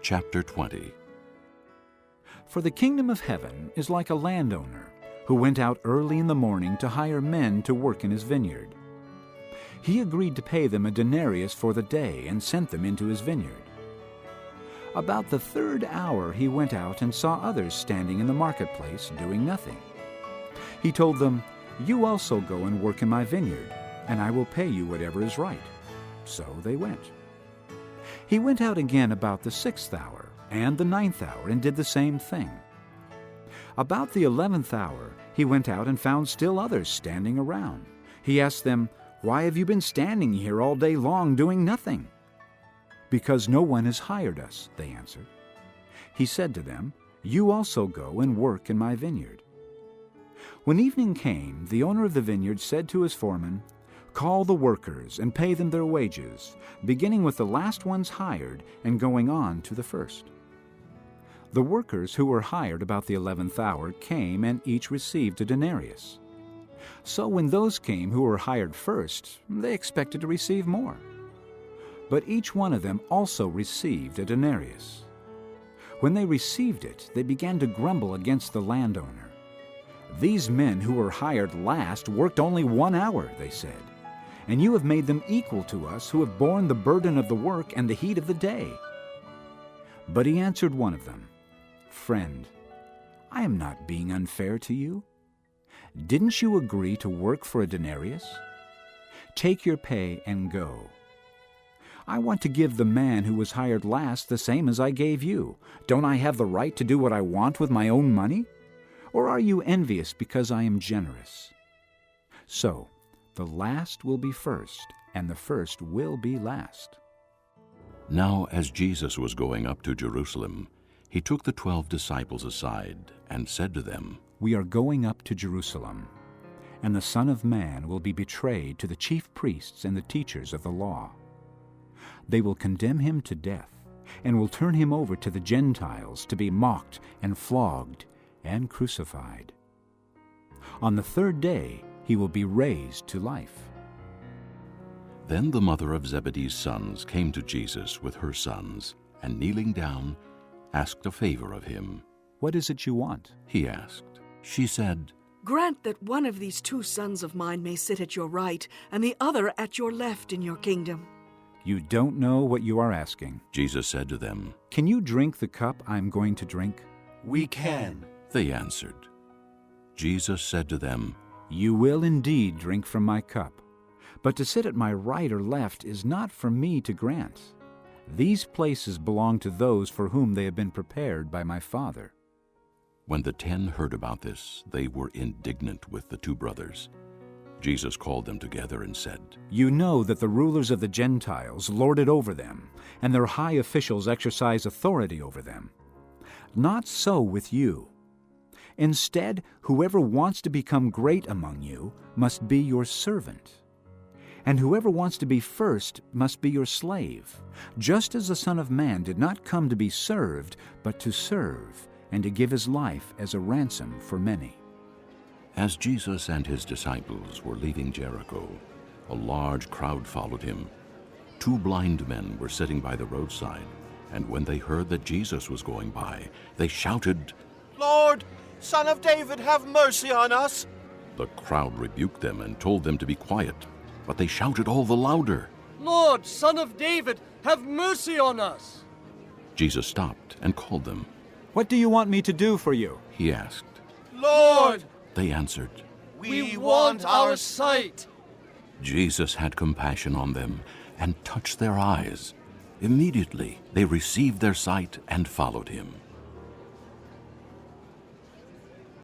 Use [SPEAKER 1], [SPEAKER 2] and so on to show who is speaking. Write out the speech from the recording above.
[SPEAKER 1] Chapter 20.
[SPEAKER 2] For the kingdom of heaven is like a landowner who went out early in the morning to hire men to work in his vineyard. He agreed to pay them a denarius for the day and sent them into his vineyard. About the third hour he went out and saw others standing in the marketplace doing nothing. He told them, "You also go and work in my vineyard, and I will pay you whatever is right." So they went. He went out again about the 6th hour and the 9th hour and did the same thing. About the 11th hour he went out and found still others standing around. He asked them, "Why have you been standing here all day long doing nothing?" "Because no one has hired us," they answered. He said to them, "You also go and work in my vineyard." When evening came, the owner of the vineyard said to his foreman, "Call the workers and pay them their wages, beginning with the last ones hired and going on to the first." The workers who were hired about the 11th hour came and each received a denarius. So when those came who were hired first, they expected to receive more. But each one of them also received a denarius. When they received it, they began to grumble against the landowner. "These men who were hired last worked only 1 hour," they said, "and you have made them equal to us who have borne the burden of the work and the heat of the day." But he answered one of them, "Friend, I am not being unfair to you. Didn't you agree to work for a denarius? Take your pay and go. I want to give the man who was hired last the same as I gave you. Don't I have the right to do what I want with my own money? Or are you envious because I am generous?" So the last will be first, and the first will be last.
[SPEAKER 1] Now as Jesus was going up to Jerusalem, he took the 12 disciples aside and said to them,
[SPEAKER 2] "We are going up to Jerusalem, and the Son of Man will be betrayed to the chief priests and the teachers of the law. They will condemn him to death, and will turn him over to the Gentiles to be mocked and flogged and crucified. On the third day he will be raised to life."
[SPEAKER 1] Then the mother of Zebedee's sons came to Jesus with her sons, and kneeling down, asked a favor of him.
[SPEAKER 2] "What is it you want?"
[SPEAKER 1] He asked. She said,
[SPEAKER 3] "Grant that one of these 2 sons of mine may sit at your right, and the other at your left in your kingdom."
[SPEAKER 2] "You don't know what you are asking."
[SPEAKER 1] Jesus said to them,
[SPEAKER 2] "Can you drink the cup I am going to drink?"
[SPEAKER 4] "We can,"
[SPEAKER 1] they answered. Jesus said to them,
[SPEAKER 2] "You will indeed drink from my cup, but to sit at my right or left is not for me to grant. These places belong to those for whom they have been prepared by my Father."
[SPEAKER 1] When the 10 heard about this, they were indignant with the 2 brothers. Jesus called them together and said,
[SPEAKER 2] "You know that the rulers of the Gentiles lord it over them, and their high officials exercise authority over them. Not so with you. Instead, whoever wants to become great among you must be your servant. And whoever wants to be first must be your slave, just as the Son of Man did not come to be served, but to serve, and to give his life as a ransom for many."
[SPEAKER 1] As Jesus and his disciples were leaving Jericho, a large crowd followed him. 2 blind men were sitting by the roadside, and when they heard that Jesus was going by, they shouted,
[SPEAKER 4] "Lord, Son of David, have mercy on us."
[SPEAKER 1] The crowd rebuked them and told them to be quiet, but they shouted all the louder,
[SPEAKER 5] "Lord, Son of David, have mercy on us."
[SPEAKER 1] Jesus stopped and called them.
[SPEAKER 2] "What do you want me to do for you?"
[SPEAKER 1] He asked.
[SPEAKER 4] "Lord,
[SPEAKER 1] They answered.
[SPEAKER 4] we want our sight."
[SPEAKER 1] Jesus had compassion on them and touched their eyes. Immediately they received their sight and followed him.